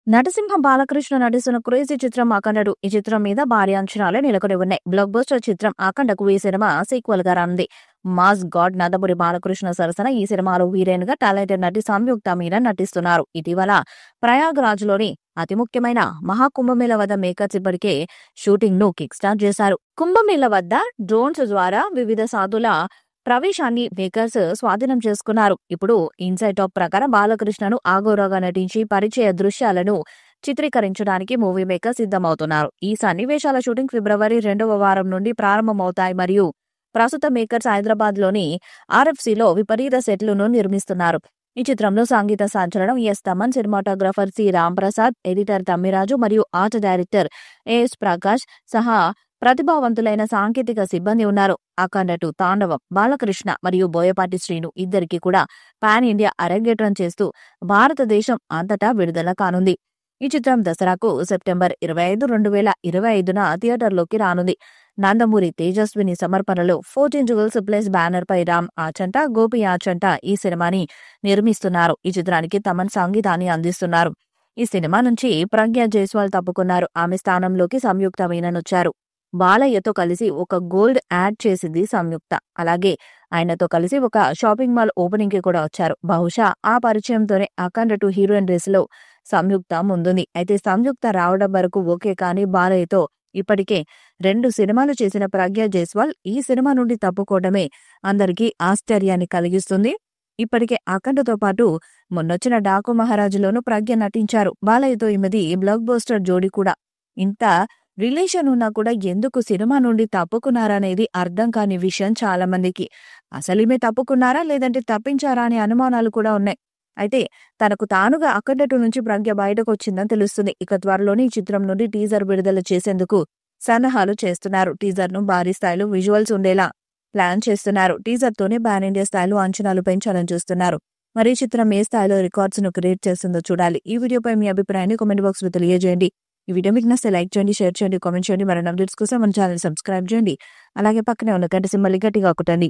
నటసింహం బాలకృష్ణ నటిస్తున్న క్రేజీ చిత్రం అఖండడు. ఈ చిత్రం మీద భారీ అంచనాలే నెలకొని ఉన్నాయి. బ్లాక్ బస్టర్ చిత్రం అఖండకు ఈ సినిమా సీక్వెల్ గా రానుంది. మాస్ గాడ్ నందమూరి బాలకృష్ణ సరసన ఈ సినిమాలో హీరోయిన్ గా టాలెంటెడ్ నటి సంయుక్త మీనన్ నటిస్తున్నారు. ఇటీవల ప్రయాగ్రాజ్ లోని అతి ముఖ్యమైన మహాకుంభమేళ వద్ద మేకర్స్ ఇప్పటికే షూటింగ్ ను కిక్ స్టార్ట్ చేశారు. కుంభమేళ వద్ద డ్రోన్స్ ద్వారా వివిధ సాధుల ప్రవేశాన్ని మేకర్స్ స్వాధీనం చేసుకున్నారు. ఇప్పుడు ఇన్సైడ్ టాప్ ప్రకారం బాలకృష్ణను ఆగోరాగా నటించి పరిచయ దృశ్యాలను చిత్రీకరించడానికి మూవీ మేకర్ సిద్ధమవుతున్నారు. ఈ సన్నివేశాల షూటింగ్ ఫిబ్రవరి 2వ వారం నుండి ప్రారంభమవుతాయి మరియు ప్రస్తుత మేకర్స్ హైదరాబాద్ లోని ఆర్ఎఫ్సిలో విపరీత సెట్లను నిర్మిస్తున్నారు. ఈ చిత్రంలో సంగీత సంచలనం S Thaman, cinematographer C Ramprasad, editor Tammiraju మరియు ఆర్ట్ డైరెక్టర్ ఏఎస్ ప్రకాష్ సహా ప్రతిభావంతులైన సాంకేతిక సిబ్బంది ఉన్నారు. అఖండ2 తాండవం బాలకృష్ణ మరియు బోయపాటి శ్రీను ఇద్దరికి కూడా పాన్ ఇండియా అరంగేట్రం చేస్తూ భారతదేశం అంతటా విడుదల కానుంది. ఈ చిత్రం దసరాకు సెప్టెంబర్ 25, 2025న థియేటర్లోకి రానుంది. నందమూరి తేజస్విని సమర్పణలో 14 జువెల్స్ ప్లస్ బ్యానర్ పై రామ్ ఆచంట, గోపి ఆచంట ఈ సినిమాని నిర్మిస్తున్నారు. ఈ చిత్రానికి తమన్ సంగీతాన్ని అందిస్తున్నారు. ఈ సినిమా నుంచి ప్రజ్ఞ జైస్వాల్ తప్పుకున్నారు. ఆమె స్థానంలోకి సంయుక్త మీనన్ వచ్చారు. బాలయ్యతో కలిసి ఒక గోల్డ్ యాడ్ చేసింది సంయుక్త. అలాగే ఆయనతో కలిసి ఒక షాపింగ్ మాల్ ఓపెనింగ్ కి కూడా వచ్చారు. బహుశా ఆ పరిచయంతోనే అఖండ2 హీరోయిన్ రేస్ లో సంయుక్త ముందుంది. అయితే సంయుక్త రావడం వరకు ఓకే, కానీ బాలయ్యతో ఇప్పటికే 2 సినిమాలు చేసిన ప్రజ్ఞ జైస్వాల్ ఈ సినిమా నుండి తప్పుకోవడమే అందరికీ ఆశ్చర్యాన్ని కలిగిస్తుంది. ఇప్పటికే అఖండతో పాటు మొన్నొచ్చిన డాకు మహారాజులోనూ ప్రజ్ఞ నటించారు. బాలయ్యతో ఈమెది బ్లాక్ బస్టర్ జోడీ కూడా. ఇంత రిలేషన్ ఉన్నా కూడా ఎందుకు సినిమా నుండి తప్పుకున్నారనేది అర్థం కాని విషయం చాలా మందికి. అసలు ఈమె తప్పుకున్నారా లేదంటే తప్పించారా అనే అనుమానాలు కూడా ఉన్నాయి. అయితే తనకు తానుగా అఖండ2 నుంచి ప్రజ్ఞ బయటకు వచ్చిందని తెలుస్తుంది. ఇక త్వరలోనే ఈ చిత్రం నుండి టీజర్ విడుదల చేసేందుకు సన్నాహాలు చేస్తున్నారు. టీజర్ ను భారీ స్థాయిలో విజువల్స్ ఉండేలా ప్లాన్ చేస్తున్నారు. టీజర్ తోనే పాన్ ఇండియా స్థాయిలో అంచనాలు పెంచాలని చూస్తున్నారు. మరి ఈ చిత్రం ఏ స్థాయిలో రికార్డ్స్ ను క్రియేట్ చేస్తుందో చూడాలి. ఈ వీడియోపై మీ అభిప్రాయాన్ని కామెంట్ బాక్స్ లో తెలియజేయండి. ఈ వీడియో మీకు నచ్చితే లైక్ చేయండి, షేర్ చేయండి, కామెంట్ చేయండి. మరిన్ని అప్డేట్స్ కోసం మన ఛానల్ సబ్స్క్రైబ్ చేయండి. అలాగే పక్కనే ఉన్న గంట సింబల్ గట్టిగా కొట్టండి.